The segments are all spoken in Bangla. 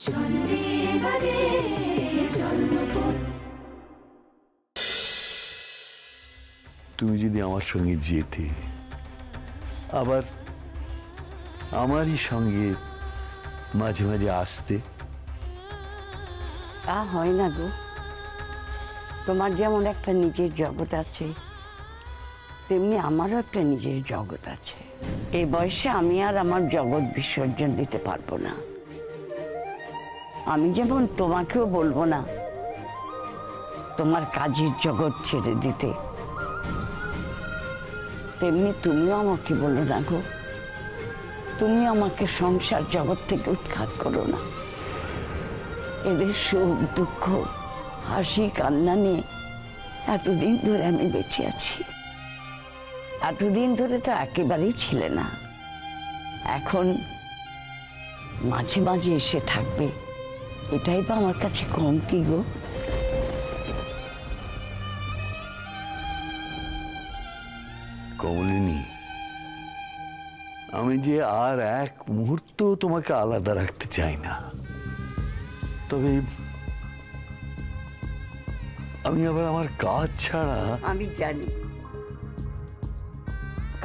তুমি যদি আমার সঙ্গে যেতে, আবার আমারই সঙ্গে মাঝে মাঝে আসতে। তা হয় না গো। তোমার যেমন একটা নিজের জগৎ আছে, তেমনি আমারও একটা নিজের জগৎ আছে। এই বয়সে আমি আর আমার জগৎ বিসর্জন দিতে পারবো না। আমি যেমন তোমাকেও বলবো না তোমার কাজের জগৎ ছেড়ে দিতে, তেমনি তুমিও আমাকে বলো না গো, তুমি আমাকে সংসার জগৎ থেকে উৎখাত করো না। এদের সুখ দুঃখ হাসি কান্না নিয়ে এতদিন ধরে আমি বেঁচে আছি। এতদিন ধরে তো একেবারেই ছিলে না, এখন মাঝে মাঝে এসে থাকবে, এটাই বা আমার কাছে কম কি গো? কমলিনী, আমি যে আর এক মুহূর্ত তোমাকে আলাদা রাখতে চাই না, তবে আমি আবার আমার কাজ ছাড়া। আমি জানি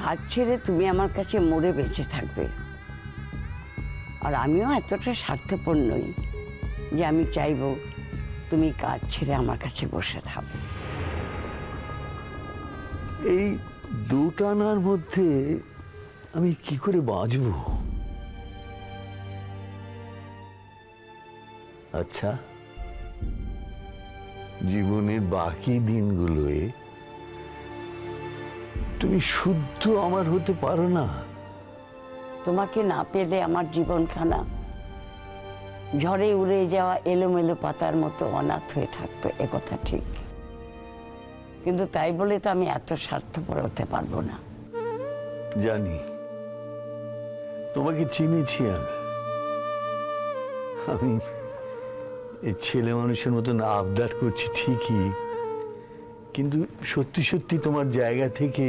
কাজ ছেড়ে তুমি আমার কাছে মরে বেঁচে থাকবে, আর আমিও এতটা স্বার্থপর নই যে আমি চাইবো তুমি কাজ ছেড়ে আমার কাছে বসে থাকো। এই দুটানার মধ্যে আমি কি করে বাঁচব? আচ্ছা, জীবনের বাকি দিনগুলোয় তুমি শুদ্ধ আমার হতে পারো না? তোমাকে না পেলে আমার জীবনখানা ঝড়ে উড়ে যাওয়া এলোমেলো পাতার মতো অনাথ হয়ে থাকতো, একথা ঠিক, কিন্তু তাই বলে তো আমি এত স্বার্থপর হতে পারবো না। জানি, তোমাকে চিনেছি আমি এই ছেলে মানুষের মতন আবদার করছি ঠিকই, কিন্তু সত্যি সত্যি তোমার জায়গা থেকে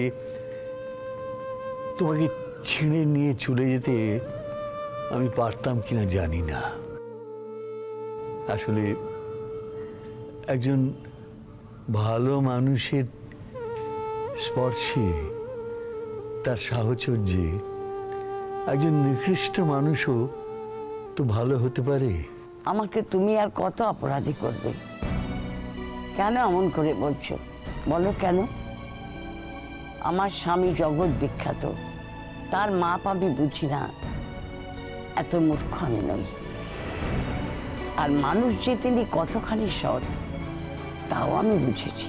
তোমাকে ছিঁড়ে নিয়ে চলে যেতে আমি পারতাম কিনা জানি না। আসলে একজন ভালো মানুষের স্পর্শে, তার সাহচর্যে একজন নিকৃষ্ট মানুষও তো ভালো হতে পারে। আমাকে তুমি আর কত অপরাধী করবে? কেন এমন করে বলছো বলো, কেন? আমার স্বামী জগৎ বিখ্যাত, তার মাপ আমি বুঝি না, এত মূর্খ আমি নই। আর মানুষ যে তিনি কতখানি সৎ তাও আমি বুঝেছি।